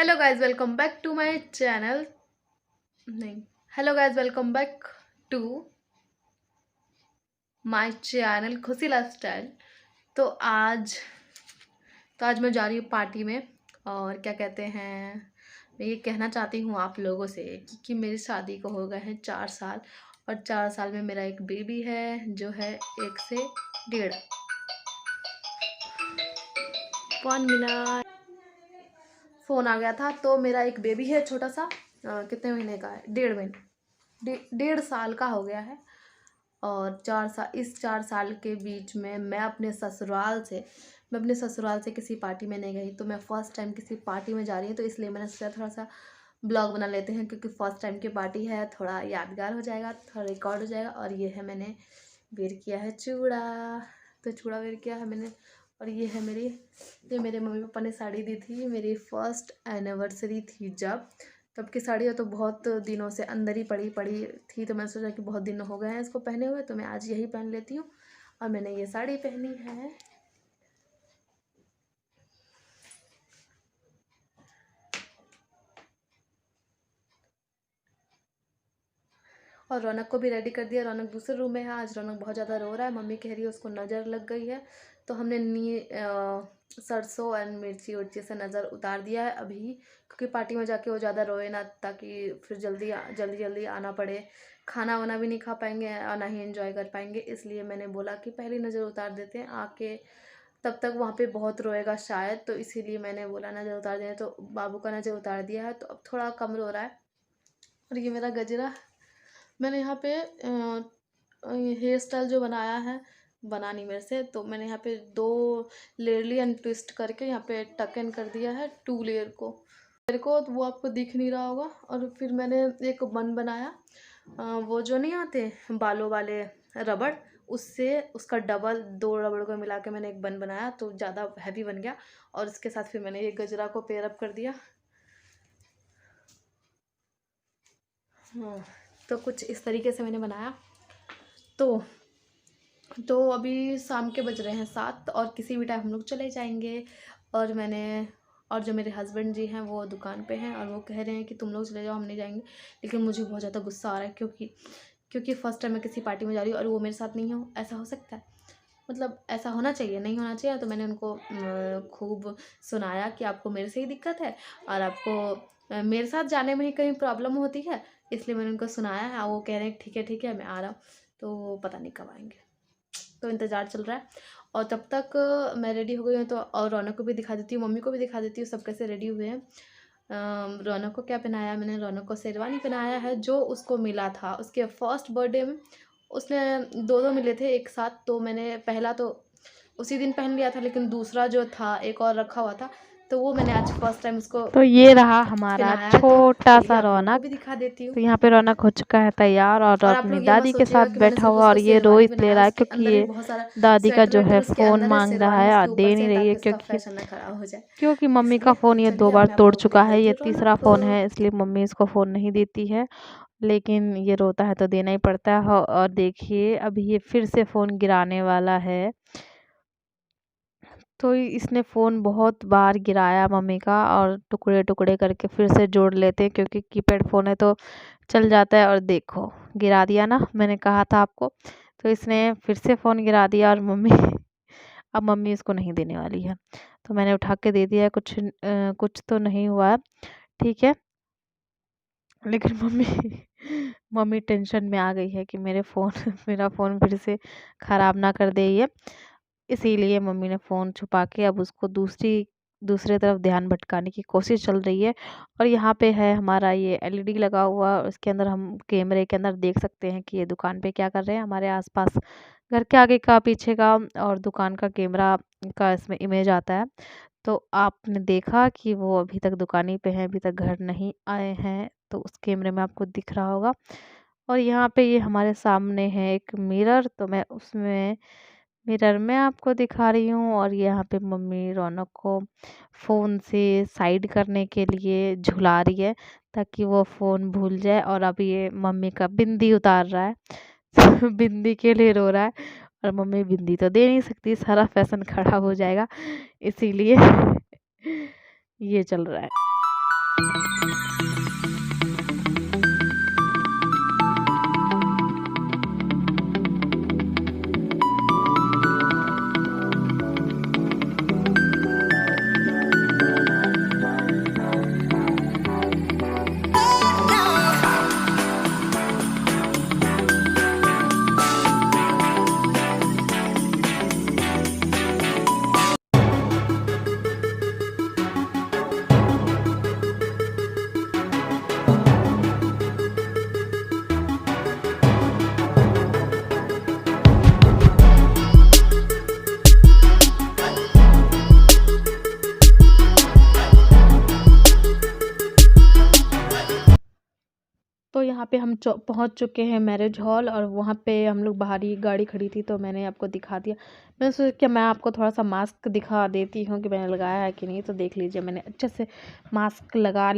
Hello guys welcome back to my channel. नहीं, hello guys welcome back to my channel Khushi lifestyle. तो आज मैं जा रही हूँ पार्टी में। और क्या कहते हैं, मैं ये कहना चाहती हूँ आप लोगों से कि मेरी शादी को हो गए हैं 4 साल, और 4 साल में मेरा एक बेबी है जो है 1 से 1.5। 1 मिनट, फ़ोन आ गया था। तो मेरा एक बेबी है छोटा सा, कितने महीने का है, 1.5 महीने, 1.5 साल का हो गया है। और 4 साल, इस 4 साल के बीच में मैं अपने ससुराल से किसी पार्टी में नहीं गई। तो मैं फ़र्स्ट टाइम किसी पार्टी में जा रही हूँ, तो इसलिए मैंने सोचा थोड़ा सा ब्लॉग बना लेते हैं, क्योंकि फ़र्स्ट टाइम की पार्टी है, थोड़ा यादगार हो जाएगा, थोड़ा रिकॉर्ड हो जाएगा। और ये है, मैंने वेयर किया है चूड़ा, तो चूड़ा वेयर किया है मैंने। और ये मेरे मम्मी पापा ने साड़ी दी थी, मेरी फर्स्ट एनिवर्सरी थी जब, तब की साड़ी है। तो बहुत दिनों से अंदर ही पड़ी पड़ी थी, तो मैंने सोचा कि बहुत दिन हो गए हैं इसको पहने हुए, तो मैं आज यही पहन लेती हूँ। और मैंने ये साड़ी पहनी है। और रौनक को भी रेडी कर दिया। रौनक दूसरे रूम में है। आज रौनक बहुत ज़्यादा रो रहा है, मम्मी कह रही है उसको नज़र लग गई है। तो हमने सरसों एंड मिर्ची उर्ची से नज़र उतार दिया है अभी, क्योंकि पार्टी में जाके वो ज़्यादा रोए ना, ताकि फिर जल्दी जल्दी आना पड़े, खाना वाना भी नहीं खा पाएंगे और ना ही एंजॉय कर पाएंगे। इसलिए मैंने बोला कि पहली नज़र उतार देते हैं आके, तब तक वहाँ पे बहुत रोएगा शायद, तो इसीलिए मैंने बोला नज़र उतार दें। तो बाबू का नज़र उतार दिया है, तो अब थोड़ा कम रो रहा है। और ये मेरा गजरा मैंने यहाँ पे हेयर स्टाइल जो बनाया है, बना नहीं मेरे से, तो मैंने यहाँ पे 2 लेयर ली एंड ट्विस्ट करके यहाँ पे टक इन कर दिया है 2 लेयर को। तो वो आपको दिख नहीं रहा होगा। और फिर मैंने एक बन बनाया, वो जो नहीं आते बालों वाले रबड़, उससे उसका डबल 2 रबड़ को मिला के मैंने एक बन बनाया, तो ज़्यादा हैवी बन गया। और इसके साथ फिर मैंने ये गजरा को पेयर अप कर दिया। हाँ, तो कुछ इस तरीके से मैंने बनाया। तो अभी शाम के बज रहे हैं 7, और किसी भी टाइम हम लोग चले जाएंगे। और जो मेरे हस्बैंड जी हैं वो दुकान पे हैं, और वो कह रहे हैं कि तुम लोग चले जाओ, हम नहीं जाएंगे। लेकिन मुझे बहुत ज़्यादा गुस्सा आ रहा है, क्योंकि फ़र्स्ट टाइम मैं किसी पार्टी में जा रही हूँ और वो मेरे साथ नहीं हो। ऐसा हो सकता है? मतलब ऐसा होना चाहिए, नहीं होना चाहिए। तो मैंने उनको खूब सुनाया कि आपको मेरे से ही दिक्कत है, और आपको मेरे साथ जाने में ही कहीं प्रॉब्लम होती है, इसलिए मैंने उनको सुनाया है। वो कह रहे हैं ठीक है मैं आ रहा हूँ। तो पता नहीं कब आएंगे, तो इंतज़ार चल रहा है। और तब तक मैं रेडी हो गई हूँ, तो और रौनक को भी दिखा देती हूँ, मम्मी को भी दिखा देती हूँ सब कैसे रेडी हुए हैं। रौनक को क्या पहनाया मैंने, रौनक को शेरवानी पहनाया है जो उसको मिला था उसके फर्स्ट बर्थडे में। उसने 2 मिले थे एक साथ, तो मैंने पहला तो उसी दिन पहन लिया था, लेकिन दूसरा जो था एक और रखा हुआ था, तो वो मैंने आज फर्स्ट टाइम उसको तो ये रहा हमारा पहनाया है। तो छोटा चलिए सा आप लोगों को रौनक। भी दिखा देती हूँ। तो यहाँ पे रौनक हो चुका है तैयार, और और आप अपनी लोग ये मत दादी के सोचिएगा साथ कि मैंने बैठा सिर्फ हुआ, और उसको ये रो शेरवानी इसलिए बनाया, रहा है उसके क्योंकि अंदर भी ये बहुत सारा दादी का स्वेटर जो वेटर है उसके फ़ोन अंदर है, मांग रहा शेरवानी है और उसके ऊपर दे नहीं से, रही है, ताकि उसका क्योंकि फैशन ना खराब हो जाए। क्योंकि मम्मी का इसलिए फ़ोन ये 2 चलिए अब बार मैं आप तोड़ लोगों को चुका दिखा है, देती ये हूँ रौनक तीसरा को। फ़ोन है, इसलिए मम्मी इसको फ़ोन नहीं देती है। लेकिन ये रोता है तो देना ही पड़ता है। और देखिए अभी ये फिर से फ़ोन गिराने वाला है। तो इसने फ़ोन बहुत बार गिराया मम्मी का, और टुकड़े टुकड़े करके फिर से जोड़ लेते हैं, क्योंकि कीपैड फ़ोन है तो चल जाता है। और देखो गिरा दिया ना, मैंने कहा था आपको। तो इसने फिर से फ़ोन गिरा दिया, और मम्मी अब मम्मी इसको नहीं देने वाली है। तो मैंने उठा के दे दिया है। कुछ तो नहीं हुआ है, ठीक है। लेकिन मम्मी मम्मी टेंशन में आ गई है कि मेरे फ़ोन मेरा फ़ोन फिर से ख़राब ना कर दे ये। इसीलिए मम्मी ने फ़ोन छुपा के अब उसको दूसरे तरफ ध्यान भटकाने की कोशिश चल रही है। और यहाँ पे है हमारा ये एलईडी लगा हुआ, और उसके अंदर हम कैमरे के अंदर देख सकते हैं कि ये दुकान पे क्या कर रहे हैं। हमारे आसपास घर के आगे का, पीछे का और दुकान का कैमरा का इसमें इमेज आता है। तो आपने देखा कि वो अभी तक दुकान पे हैं, अभी तक घर नहीं आए हैं, तो उस कैमरे में आपको दिख रहा होगा। और यहाँ पे ये हमारे सामने है एक मिरर, तो मैं उसमें मिरर में आपको दिखा रही हूँ। और यहाँ पे मम्मी रौनक को फ़ोन से साइड करने के लिए झुला रही है, ताकि वो फ़ोन भूल जाए। और अब ये मम्मी का बिंदी उतार रहा है बिंदी के लिए रो रहा है, और मम्मी बिंदी तो दे नहीं सकती, सारा फैशन खराब हो जाएगा, इसीलिए ये चल रहा है। तो यहाँ पे हम पहुँच चुके हैं मैरिज हॉल, और वहाँ पे हम लोग बाहर ही गाड़ी खड़ी थी तो मैंने आपको दिखा दिया। मैंने सोचा कि मैं आपको थोड़ा सा मास्क दिखा देती हूँ कि मैंने लगाया है कि नहीं। तो देख लीजिए, मैंने अच्छे से मास्क लगा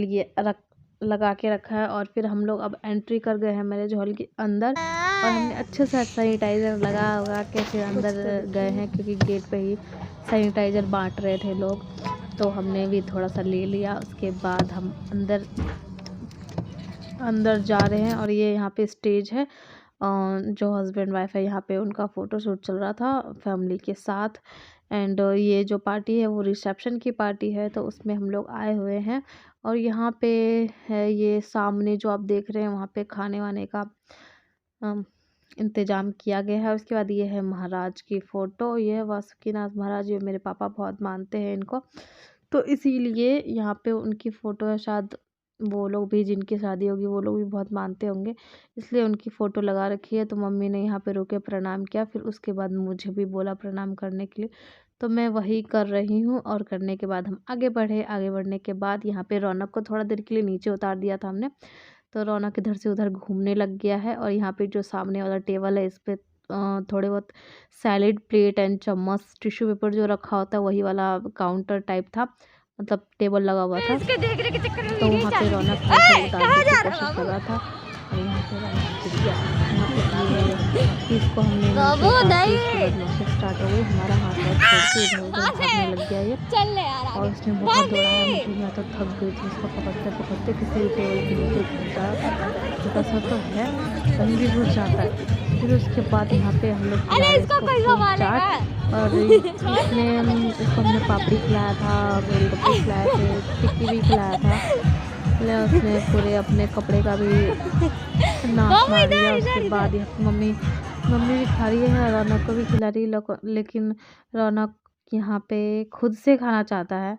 के रखा है। और फिर हम लोग अब एंट्री कर गए हैं मैरिज हॉल के अंदर, और हमने अच्छे से सैनिटाइज़र लगा के फिर अंदर गए हैं, क्योंकि गेट पे ही सैनिटाइज़र बांट रहे थे लोग। तो हमने भी थोड़ा सा ले लिया। उसके बाद हम अंदर जा रहे हैं। और ये यहाँ पे स्टेज है, जो हस्बैंड वाइफ है यहाँ पे उनका फ़ोटो शूट चल रहा था फैमिली के साथ। एंड ये जो पार्टी है वो रिसेप्शन की पार्टी है, तो उसमें हम लोग आए हुए हैं। और यहाँ पे है, ये सामने जो आप देख रहे हैं वहाँ पे खाने वाने का इंतज़ाम किया गया है। उसके बाद ये है महाराज की फ़ोटो। ये है वासुकीनाथ महाराज, ये मेरे पापा बहुत मानते हैं इनको, तो इसीलिए यहाँ पे उनकी फ़ोटो है। शायद वो लोग भी, जिनकी शादी होगी, वो लोग भी बहुत मानते होंगे, इसलिए उनकी फ़ोटो लगा रखी है। तो मम्मी ने यहाँ पे रुके प्रणाम किया, फिर उसके बाद मुझे भी बोला प्रणाम करने के लिए, तो मैं वही कर रही हूँ। और करने के बाद हम आगे बढ़े। आगे बढ़ने के बाद यहाँ पे रौनक को थोड़ा देर के लिए नीचे उतार दिया था हमने, तो रौनक इधर से उधर घूमने लग गया है। और यहाँ पे जो सामने वाला टेबल है, इस पर थोड़े बहुत सैलेड प्लेट एंड चम्मच, टिश्यू पेपर जो रखा होता है वही वाला काउंटर टाइप था, मतलब टेबल लगा हुआ था। तो वहाँ पे रौनक उतारने की कोशिश कर रहा था, और यहाँ पे रौनक गिर गया। यहाँ पे इसको हमने स्टार्ट हो गई, हमारा हाथ छोड़ के इधर उधर भागने लग गया ये, और उसने बहुत दौड़ाया मुझे। मैं तो थक गई थी उसको पकड़ते पकड़ते। किसी भी टेबल के नीचे घुस जाता, छोटा सा तो है, कहीं भी घुस जाता है। फिर उसके बाद यहाँ पे हम लोग चाट, और इसको हमने पापड़ी खिलाया था, गोलगप्पे खिलाए थे, टिक्की भी खिलाया था। उसने पूरे अपने कपड़े का भी नाश मार दिया। उसके बाद मम्मी भी खा रही है, रौनक को भी खिला रही है, लेकिन रौनक यहाँ पे खुद से खाना चाहता है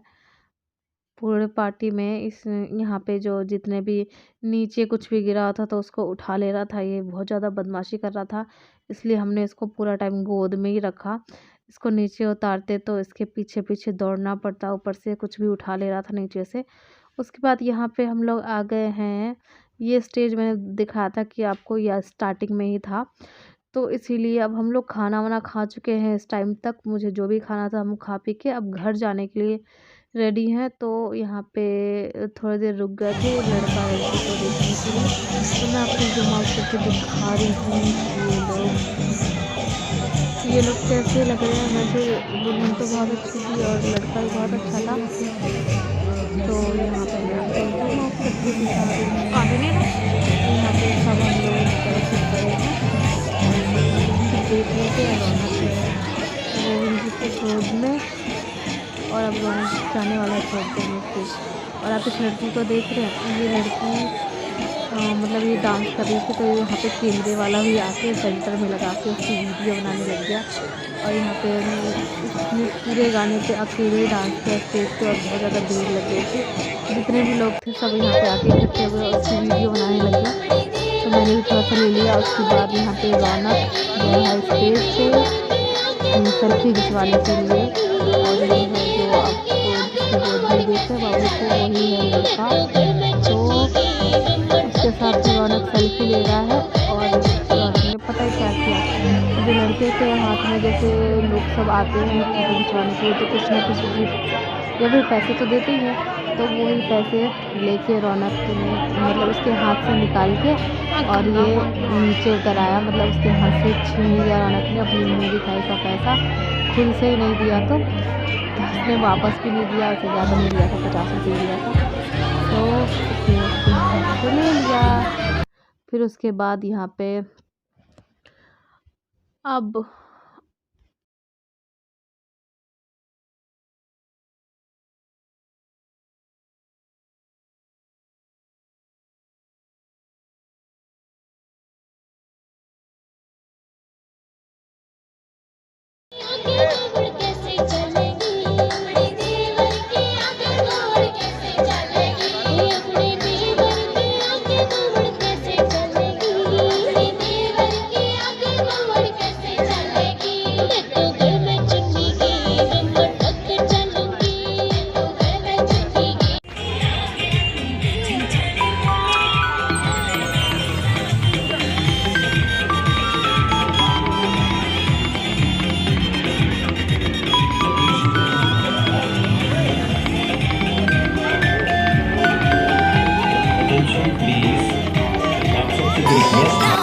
पूरे पार्टी में। यहाँ पे जो जितने भी नीचे कुछ भी गिरा था तो उसको उठा ले रहा था। ये बहुत ज़्यादा बदमाशी कर रहा था, इसलिए हमने इसको पूरा टाइम गोद में ही रखा। इसको नीचे उतारते तो इसके पीछे पीछे दौड़ना पड़ता, ऊपर से कुछ भी उठा ले रहा था नीचे से। उसके बाद यहाँ पे हम लोग आ गए हैं। ये स्टेज मैंने दिखाया था कि आपको, यह स्टार्टिंग में ही था, तो इसीलिए अब हम लोग खाना वाना खा चुके हैं। इस टाइम तक मुझे जो भी खाना था हम खा पी के अब घर जाने के लिए रेडी हैं। तो यहाँ पे थोड़ी देर रुक गए थे लड़का लड़की को देखने के लिए। तो मैं आपको जूम आउट करके दिखा रही हूँ ये लोग कैसे लग रहे हैं। वैसे दुल्हन तो बहुत अच्छी थी और लड़का भी बहुत अच्छा था। तो यहाँ पे मैं आपको जूम आउट करके दिखा रही हूँ। यहाँ पे सब हम लोग खड़े हैं देख रहे थे गोविंद जी के गोद में, और अब रौनक जाने वाला छोड़ते हैं फिर। और आप इस लड़की को देख रहे हैं, ये लड़की मतलब ये डांस कर रही थी, तो यहाँ पे कैमरे वाला भी आके सेंटर में लगा के उसकी वीडियो बनाने लग गया। और यहाँ पे उसने पूरे गाने पे अकेले डांस किया स्टेज पे, और बहुत ज़्यादा भीड़ लग गई थी। जितने भी लोग थे सब यहाँ पे आके इकट्ठे हुए उसकी वीडियो बनाने लग गया। तो मैंने भी थोड़ा सा ले लिया। उसके बाद यहाँ पे रौनक गया है स्टेज पे सेल्फी खिंचवाने के लिए। और ये है जो आपको जिसके गोद में देख रहे बाबू को, वही है लड़का। तो उसके साथ रौनक सेल्फी ले रहा है। और रौनक ने पता है क्या किया, जो लड़के के हाथ में जैसे लोग सब आते हैं फोटो खिंचवाने के लिए, तो कुछ ना कुछ गिफ्ट या फिर पैसे तो देते ही हैं। तो वही पैसे लेके रौनक ने मतलब उसके हाथ से निकाल के और ये नीचे उतर आया, मतलब उसके हाथ से छीन लिया रौनक ने अपनी मुँह दिखाई का पैसा, खुद से ही नहीं दिया तो उसने वापस भी नहीं दिया, उसे ज़्यादा नहीं दिया था, 50 रुपये दिया था। तो फिर उसने यहाँ से ले लिया। फिर उसके बाद यहाँ पे अब कैसे चलेगी अपने देवर की आगे दौड़ कैसे चलेगी अपने देवर की आगे दौड़ कैसे चलेगी अपने देवर की आगे दौड़ कैसे चलेगी मैं तो घर में चुन्नी की रमटक चलूंगी मैं तो घर में चुन्नी की Attention please. आप सबसे एक रिक्वेस्ट है।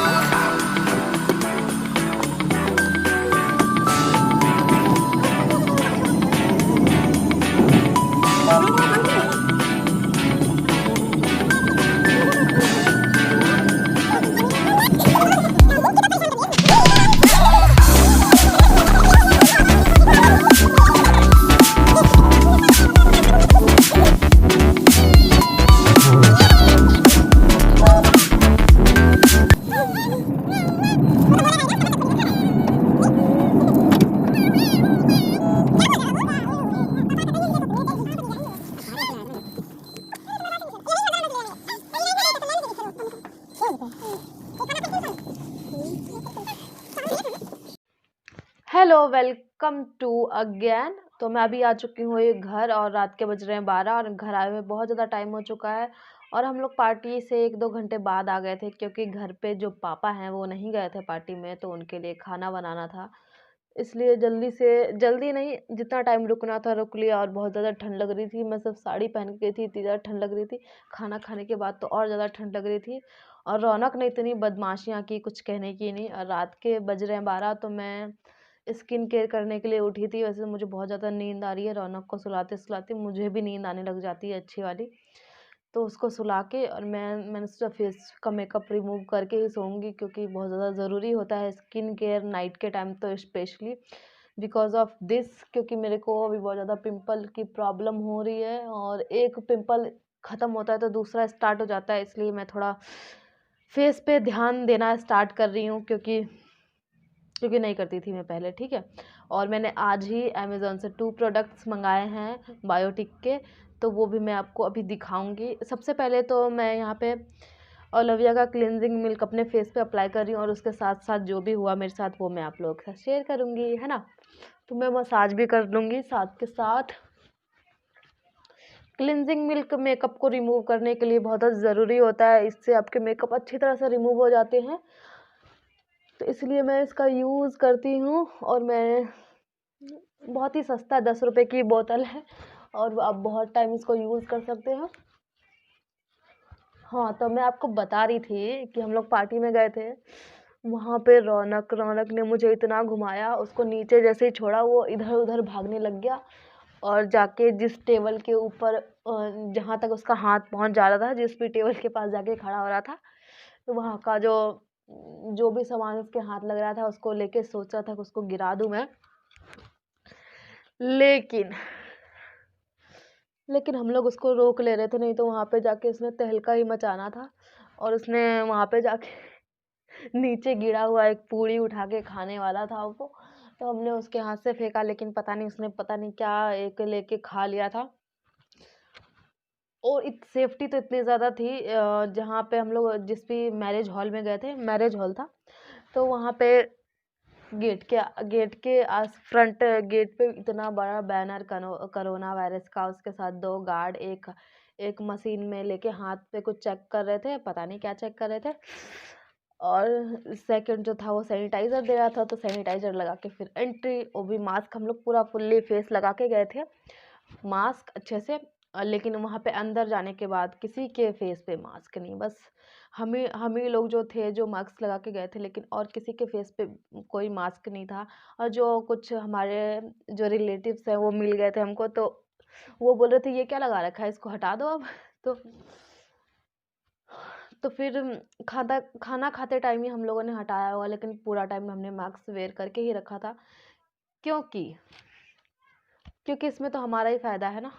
Hello, welcome to again. तो मैं अभी आ चुकी हूँ ये घर और रात के बज रहे हैं 12 और घर आए हुए बहुत ज़्यादा टाइम हो चुका है। और हम लोग पार्टी से 1-2 घंटे बाद आ गए थे क्योंकि घर पे जो पापा हैं वो नहीं गए थे पार्टी में, तो उनके लिए खाना बनाना था। इसलिए जल्दी नहीं, जितना टाइम रुकना था रुक लिया। और बहुत ज़्यादा ठंड लग रही थी, मैं सिर्फ साड़ी पहन के गई थी, इतनी ज़्यादा ठंड लग रही थी। खाना खाने के बाद तो और ज़्यादा ठंड लग रही थी। और रौनक ने इतनी बदमाशियाँ की, कुछ कहने की नहीं। और रात के बज रहे हैं 12, तो मैं स्किन केयर करने के लिए उठी थी। वैसे मुझे बहुत ज़्यादा नींद आ रही है, रौनक को सुलाते-सुलाते मुझे भी नींद आने लग जाती है अच्छी वाली। तो उसको सुला के और मैंने सोचा फेस का मेकअप रिमूव करके ही सोऊंगी, क्योंकि बहुत ज़्यादा ज़रूरी होता है स्किन केयर नाइट के टाइम, तो स्पेशली बिकॉज ऑफ दिस, क्योंकि मेरे को अभी बहुत ज़्यादा पिंपल की प्रॉब्लम हो रही है। और एक पिंपल ख़त्म होता है तो दूसरा स्टार्ट हो जाता है, इसलिए मैं थोड़ा फेस पे ध्यान देना स्टार्ट कर रही हूँ, क्योंकि नहीं करती थी मैं पहले, ठीक है। और मैंने आज ही अमेज़न से 2 प्रोडक्ट्स मंगाए हैं बायोटिक के, तो वो भी मैं आपको अभी दिखाऊंगी। सबसे पहले तो मैं यहाँ पे ओलिविया का क्लिनजिंग मिल्क अपने फेस पे अप्लाई कर रही हूँ, और उसके साथ साथ जो भी हुआ मेरे साथ वो मैं आप लोगों के साथ शेयर करूँगी, है ना। तो मैं मसाज भी कर लूँगी साथ के साथ। क्लिनजिंग मिल्क मेकअप को रिमूव करने के लिए बहुत ज़रूरी होता है, इससे आपके मेकअप अच्छी तरह से रिमूव हो जाते हैं। तो इसलिए मैं इसका यूज़ करती हूँ। और मैं बहुत ही सस्ता 10 रुपए की बोतल है, और आप बहुत टाइम इसको यूज़ कर सकते हैं। हाँ, तो मैं आपको बता रही थी कि हम लोग पार्टी में गए थे। वहाँ पे रौनक ने मुझे इतना घुमाया, उसको नीचे जैसे ही छोड़ा वो इधर-उधर भागने लग गया। और जाके जिस टेबल के ऊपर जहाँ तक उसका हाथ पहुँच जा रहा था, जिस भी टेबल के पास जाके खड़ा हो रहा था, तो वहाँ का जो भी सामान उसके हाथ लग रहा था उसको लेके सोच रहा था कि उसको गिरा दूँ मैं। लेकिन हम लोग उसको रोक ले रहे थे, नहीं तो वहाँ पे जाके उसने तहलका ही मचाना था। और उसने वहाँ पे जाके नीचे गिरा हुआ एक पूड़ी उठा के खाने वाला था वो, तो हमने उसके हाथ से फेंका, लेकिन पता नहीं उसने पता नहीं क्या एक लेके खा लिया था। और सेफ्टी तो इतनी ज़्यादा थी, जहाँ पे हम लोग जिस भी मैरिज हॉल में गए थे, मैरिज हॉल था, तो वहाँ पे गेट के आस फ्रंट गेट पे इतना बड़ा बैनर कोरोना वायरस का, उसके साथ 2 गार्ड एक मशीन में लेके हाथ पे कुछ चेक कर रहे थे, पता नहीं क्या चेक कर रहे थे। और सेकंड जो था वो सैनिटाइज़र दे रहा था, तो सैनिटाइज़र लगा के फिर एंट्री। वो भी मास्क हम लोग पूरा फुल्ली फेस लगा के गए थे, मास्क अच्छे से। लेकिन वहाँ पे अंदर जाने के बाद किसी के फेस पे मास्क नहीं, बस हम ही लोग जो थे जो मास्क लगा के गए थे, लेकिन और किसी के फेस पे कोई मास्क नहीं था। और जो कुछ हमारे जो रिलेटिव्स हैं वो मिल गए थे हमको, तो वो बोल रहे थे ये क्या लगा रखा है, इसको हटा दो अब। तो तो फिर खाना खाते टाइम ही हम लोगों ने हटाया होगा, लेकिन पूरा टाइम हमने मास्क वेयर करके ही रखा था, क्योंकि क्योंकि इसमें तो हमारा ही फ़ायदा है ना।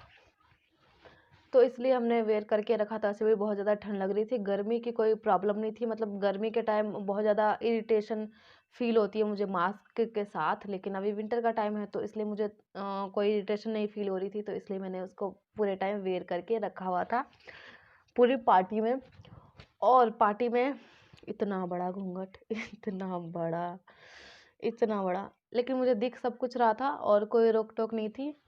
तो इसलिए हमने वेयर करके रखा था। वैसे भी बहुत ज़्यादा ठंड लग रही थी, गर्मी की कोई प्रॉब्लम नहीं थी, मतलब गर्मी के टाइम बहुत ज़्यादा इरिटेशन फ़ील होती है मुझे मास्क के साथ, लेकिन अभी विंटर का टाइम है तो इसलिए मुझे कोई इरिटेशन नहीं फ़ील हो रही थी, तो इसलिए मैंने उसको पूरे टाइम वेयर करके रखा हुआ था पूरी पार्टी में। और पार्टी में इतना बड़ा घूंघट इतना बड़ा, लेकिन मुझे दिख सब कुछ रहा था और कोई रोक टोक नहीं थी।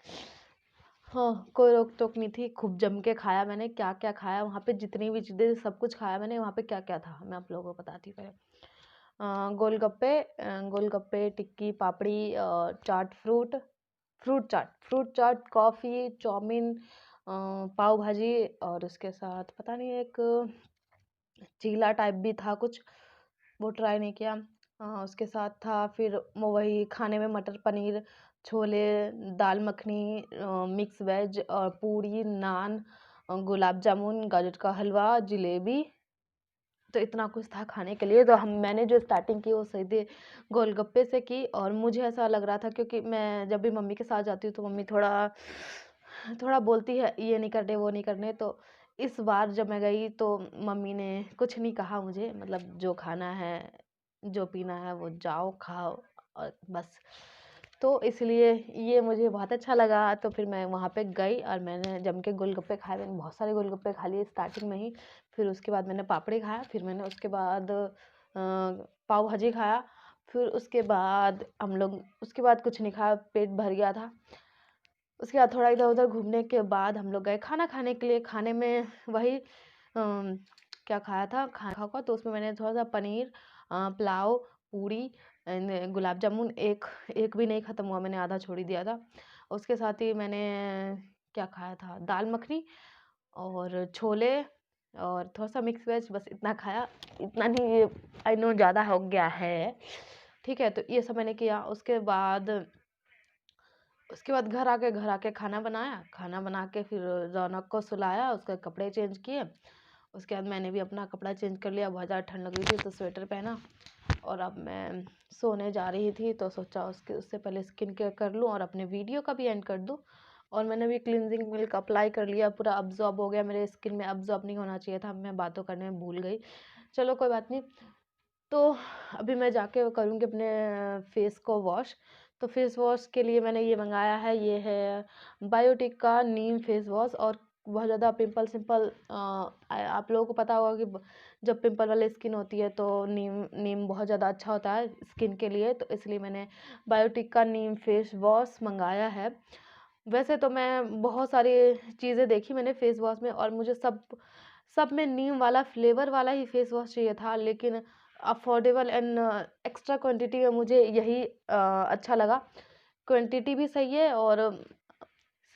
हाँ, कोई रोक टोक नहीं थी। खूब जम के खाया मैंने, क्या क्या खाया वहाँ पे, जितनी भी चीज़ें सब कुछ खाया मैंने। वहाँ पे क्या क्या था मैं आप लोगों को बताती हूँ पहले। गोलगप्पे, टिक्की, पापड़ी, चाट, फ्रूट चाट, कॉफ़ी, चाउमीन, पाव भाजी, और उसके साथ पता नहीं एक चीला टाइप भी था कुछ, वो ट्राई नहीं किया। उसके साथ था फिर वही खाने में मटर पनीर, छोले, दाल मखनी, मिक्स वेज और पूड़ी, नान, गुलाब जामुन, गाजर का हलवा, जलेबी। तो इतना कुछ था खाने के लिए। तो मैंने जो स्टार्टिंग की वो सीधे गोलगप्पे से की, और मुझे ऐसा लग रहा था क्योंकि मैं जब भी मम्मी के साथ जाती हूँ तो मम्मी थोड़ा थोड़ा बोलती है ये नहीं करने वो नहीं करने। तो इस बार जब मैं गई तो मम्मी ने कुछ नहीं कहा मुझे, मतलब जो खाना है जो पीना है वो जाओ खाओ और बस। तो इसलिए ये मुझे बहुत अच्छा लगा। तो फिर मैं वहाँ पे गई और मैंने जम के गोलगप्पे खाए। मैंने बहुत सारे गोलगप्पे खा लिए स्टार्टिंग में ही। फिर उसके बाद मैंने पापड़ी खाया, फिर मैंने उसके बाद पाव भाजी खाया, फिर उसके बाद हम लोग उसके बाद कुछ नहीं खाया, पेट भर गया था। उसके बाद थोड़ा इधर-उधर घूमने के बाद हम लोग गए खाना खाने के लिए। खाने में वही क्या खाया था खाना का, तो उसमें मैंने थोड़ा-सा पनीर, पुलाव, पूड़ी एंड गुलाब जामुन, एक एक भी नहीं ख़त्म हुआ, मैंने आधा छोड़ ही दिया था। उसके साथ ही मैंने क्या खाया था, दाल मखनी और छोले और थोड़ा-सा मिक्स वेज, बस इतना खाया। इतना नहीं, ये आई नो ज़्यादा हो गया है, ठीक है? तो ये सब मैंने किया। उसके बाद घर आके खाना बना के फिर रौनक को सुलाया, उसके कपड़े चेंज किए। उसके बाद मैंने भी अपना कपड़ा चेंज कर लिया, बहुत ज़्यादा ठंड लग रही थी तो स्वेटर पहना, और अब मैं सोने जा रही थी तो सोचा उससे पहले स्किन केयर कर लूँ और अपने वीडियो का भी एंड कर दूँ। और मैंने भी क्लींजिंग मिल्क अप्लाई कर लिया, पूरा अब्ज़ॉर्ब हो गया मेरे स्किन में। अब्ज़ॉर्ब नहीं होना चाहिए था, मैं बातों करने में भूल गई। चलो कोई बात नहीं। तो अभी मैं जाके वो करूँगी अपने फेस को वॉश। तो फेस वॉश के लिए मैंने ये मंगाया है, ये है बायोटिक का नीम फेस वॉश। और बहुत ज़्यादा पिंपल आप लोगों को पता होगा कि जब पिंपल वाली स्किन होती है तो नीम नीम बहुत ज़्यादा अच्छा होता है स्किन के लिए, तो इसलिए मैंने बायोटिक का नीम फेस वॉश मंगाया है। वैसे तो मैं बहुत सारी चीज़ें देखी मैंने फेस वॉश में, और मुझे सब सब में नीम वाला फ्लेवर वाला ही फेस वॉश चाहिए था, लेकिन अफोर्डेबल एंड एक्स्ट्रा क्वांटिटी में मुझे यही अच्छा लगा। क्वांटिटी भी सही है, और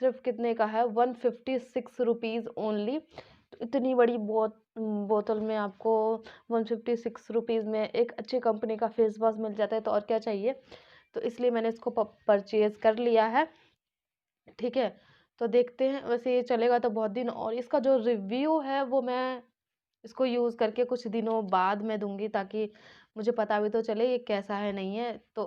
सिर्फ कितने का है, 156 रुपीज़ ओनली। तो इतनी बड़ी बोतल में आपको 156 रुपीज़ में एक अच्छी कंपनी का फेस वॉश मिल जाता है, तो और क्या चाहिए। तो इसलिए मैंने इसको परचेज़ कर लिया है, ठीक है। तो देखते हैं, वैसे ये चलेगा तो बहुत दिन। और इसका जो रिव्यू है वो मैं इसको यूज़ करके कुछ दिनों बाद मैं दूँगी, ताकि मुझे पता भी तो चले ये कैसा है नहीं है। तो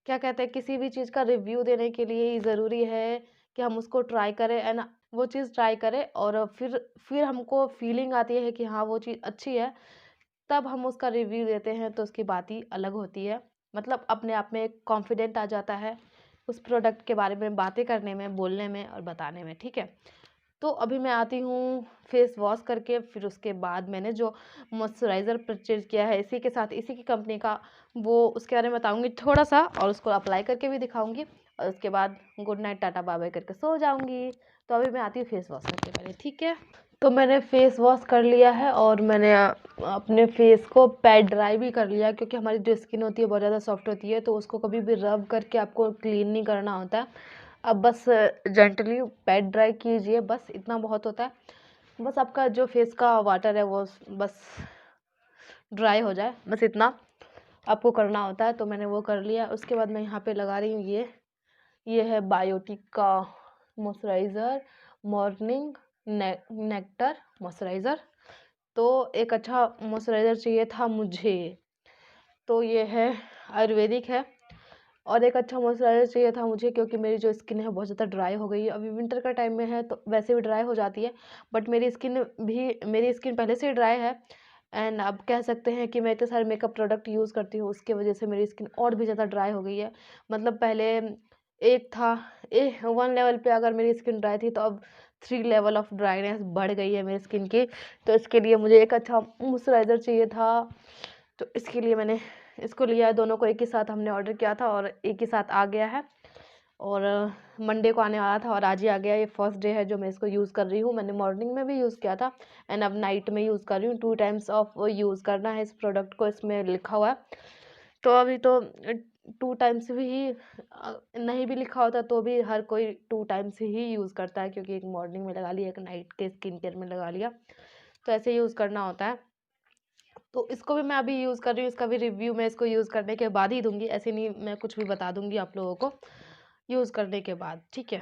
क्या कहते हैं, किसी भी चीज़ का रिव्यू देने के लिए ज़रूरी है कि हम उसको ट्राई करें एंड वो चीज़ ट्राई करें, और फिर हमको फीलिंग आती है कि हाँ वो चीज़ अच्छी है, तब हम उसका रिव्यू देते हैं, तो उसकी बात ही अलग होती है। मतलब अपने आप में एक कॉन्फिडेंट आ जाता है उस प्रोडक्ट के बारे में बातें करने में, बोलने में और बताने में, ठीक है। तो अभी मैं आती हूँ फेस वॉश करके, फिर उसके बाद मैंने जो मॉइस्चराइज़र परचेज़ किया है इसी के साथ, इसी की कंपनी का, वो उसके बारे में बताऊँगी थोड़ा-सा, और उसको अप्लाई करके भी दिखाऊँगी, और उसके बाद गुड नाइट, टाटा, बाय-बाय करके सो जाऊँगी। तो अभी मैं आती हूँ फेस वॉश करके पहले, ठीक है? तो मैंने फेस वॉश कर लिया है, और मैंने अपने फेस को पैड ड्राई भी कर लिया, क्योंकि हमारी जो स्किन होती है बहुत ज़्यादा सॉफ्ट होती है, तो उसको कभी भी रब करके आपको क्लीन नहीं करना होता है। अब बस जेंटली पैड ड्राई कीजिए, बस इतना बहुत होता है। बस आपका जो फेस का वाटर है वो बस ड्राई हो जाए, बस इतना आपको करना होता है। तो मैंने वो कर लिया। उसके बाद मैं यहाँ पे लगा रही हूँ ये है बायोटिक का मॉइस्चराइज़र, मॉर्निंग नेक्टर मॉइस्चराइज़र। तो एक अच्छा मॉइस्चराइज़र चाहिए था मुझे, तो ये है आयुर्वेदिक है। और एक अच्छा मॉइस्चराइज़र चाहिए था मुझे, क्योंकि मेरी जो स्किन है बहुत ज़्यादा ड्राई हो गई है। अभी विंटर का टाइम में है तो वैसे भी ड्राई हो जाती है, बट मेरी स्किन पहले से ही ड्राई है। एंड अब कह सकते हैं कि मैं इतने सारे मेकअप प्रोडक्ट यूज़ करती हूँ, उसकी वजह से मेरी स्किन और भी ज़्यादा ड्राई हो गई है। मतलब पहले एक था, 1 लेवल पे अगर मेरी स्किन ड्राई थी, तो अब 3 लेवल ऑफ ड्राइनेस बढ़ गई है मेरी स्किन की। तो इसके लिए मुझे एक अच्छा मॉइस्चराइज़र चाहिए था, तो इसके लिए मैंने इसको लिया है। दोनों को एक ही साथ हमने ऑर्डर किया था और एक ही साथ आ गया है। और मंडे को आने वाला था और आज ही आ गया। ये फर्स्ट डे है जो मैं इसको यूज़ कर रही हूँ। मैंने मॉर्निंग में भी यूज़ किया था एंड अब नाइट में यूज़ कर रही हूँ। 2 टाइम्स ऑफ यूज़ करना है इस प्रोडक्ट को, इसमें लिखा हुआ है। तो अभी तो 2 टाइम्स भी नहीं भी लिखा होता तो भी हर कोई 2 टाइम्स ही यूज़ करता है, क्योंकि एक मॉर्निंग में लगा लिया, एक नाइट के स्किन केयर में लगा लिया। तो ऐसे यूज़ करना होता है। तो इसको भी मैं अभी यूज़ कर रही हूँ, इसका भी रिव्यू मैं इसको यूज़ करने के बाद ही दूँगी। ऐसे नहीं मैं कुछ भी बता दूँगी आप लोगों को यूज़ करने के बाद, ठीक है?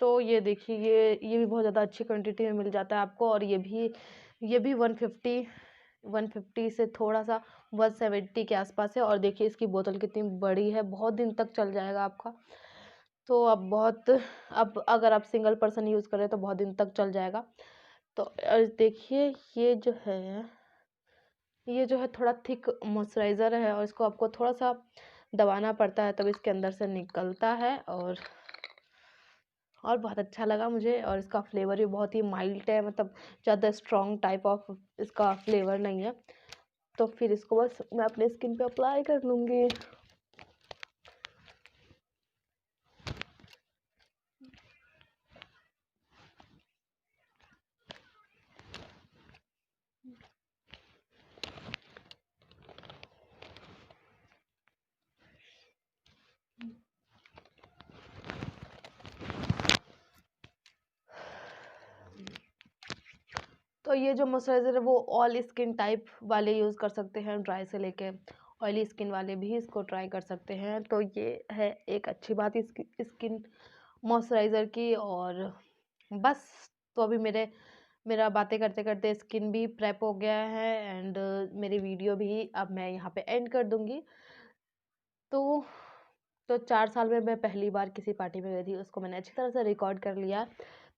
तो ये देखिए, ये भी बहुत ज़्यादा अच्छी क्वांटिटी में मिल जाता है आपको। और ये भी 150 से थोड़ा-सा 170 के आसपास है। और देखिए इसकी बोतल कितनी बड़ी है, बहुत दिन तक चल जाएगा आपका। तो अब अगर आप सिंगल पर्सन यूज़ कर रहे हैं तो बहुत दिन तक चल जाएगा। तो देखिए ये जो है थोड़ा थिक मॉइस्चराइज़र है और इसको आपको थोड़ा-सा दबाना पड़ता है तब इसके अंदर से निकलता है। और बहुत अच्छा लगा मुझे। और इसका फ्लेवर भी बहुत ही माइल्ड है, मतलब ज़्यादा स्ट्रॉन्ग टाइप ऑफ इसका फ्लेवर नहीं है। तो फिर इसको बस मैं अपने स्किन पे अप्लाई कर लूँगी। तो ये जो मॉइस्चराइज़र है वो ऑल स्किन टाइप वाले यूज़ कर सकते हैं, ड्राई से लेके ऑयली स्किन वाले भी इसको ट्राई कर सकते हैं। तो ये है एक अच्छी बात इसकी स्किन मॉइस्चराइज़र की। और बस, तो अभी मेरा बातें करते-करते स्किन भी प्रेप हो गया है एंड मेरी वीडियो भी अब मैं यहाँ पे एंड कर दूँगी। तो 4 साल में मैं पहली बार किसी पार्टी में गई थी, उसको मैंने अच्छी तरह से रिकॉर्ड कर लिया।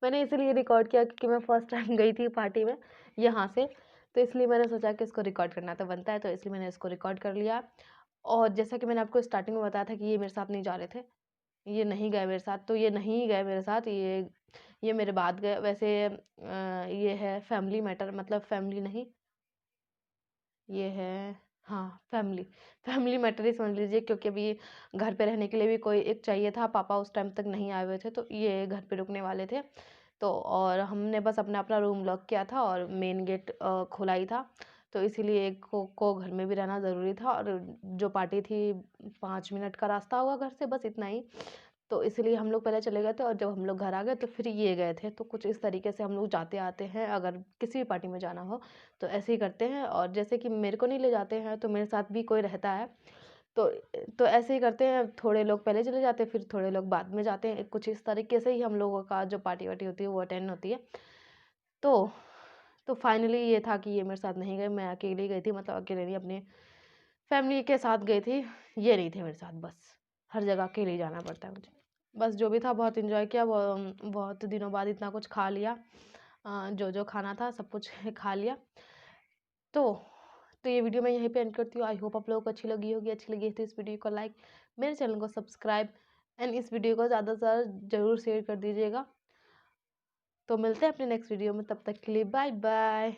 मैंने इसीलिए रिकॉर्ड किया क्योंकि मैं फर्स्ट टाइम गई थी पार्टी में यहाँ से, तो इसलिए मैंने सोचा कि इसको रिकॉर्ड करना तो बनता है, तो इसलिए मैंने इसको रिकॉर्ड कर लिया। और जैसा कि मैंने आपको स्टार्टिंग में बताया था कि ये मेरे साथ नहीं जा रहे थे, ये नहीं गए मेरे साथ, तो ये नहीं गए मेरे साथ, ये मेरे बाद गए। वैसे ये है फैमिली मैटर, मतलब फैमिली नहीं, ये है, हाँ, फैमिली मैटर ही समझ लीजिए, क्योंकि अभी घर पे रहने के लिए भी कोई एक चाहिए था। पापा उस टाइम तक नहीं आए हुए थे, तो ये घर पे रुकने वाले थे। तो और हमने बस अपना रूम लॉक किया था और मेन गेट खुला ही था, तो इसीलिए एक को घर में भी रहना ज़रूरी था। और जो पार्टी थी 5 मिनट का रास्ता होगा घर से, बस इतना ही। तो इसीलिए हम लोग पहले चले गए थे और जब हम लोग घर आ गए तो फिर ये गए थे। तो कुछ इस तरीके से हम लोग जाते आते हैं, अगर किसी भी पार्टी में जाना हो तो ऐसे ही करते हैं। और जैसे कि मेरे को नहीं ले जाते हैं तो मेरे साथ भी कोई रहता है, तो ऐसे ही करते हैं। थोड़े लोग पहले चले जाते हैं, फिर थोड़े लोग बाद में जाते हैं। कुछ इस तरीके से ही हम लोगों का जो पार्टी वार्टी होती है वो अटेंड होती है। तो फाइनली ये था कि ये मेरे साथ नहीं गए, मैं अकेली गई थी, मतलब अकेले नहीं, अपने फैमिली के साथ गई थी। ये नहीं थे मेरे साथ, बस हर जगह अकेले ही जाना पड़ता है मुझे। बस जो भी था बहुत एंजॉय किया, बहुत दिनों बाद इतना कुछ खा लिया। जो खाना था सब कुछ खा लिया। तो ये वीडियो मैं यहीं पे एंड करती हूँ। आई होप आप लोगों को अच्छी लगी होगी। अच्छी लगी है तो इस वीडियो को लाइक, मेरे चैनल को सब्सक्राइब एंड इस वीडियो को ज़्यादा से ज़्यादा ज़रूर शेयर कर दीजिएगा। तो मिलते हैं अपने नेक्स्ट वीडियो में, तब तक के लिए बाय बाय।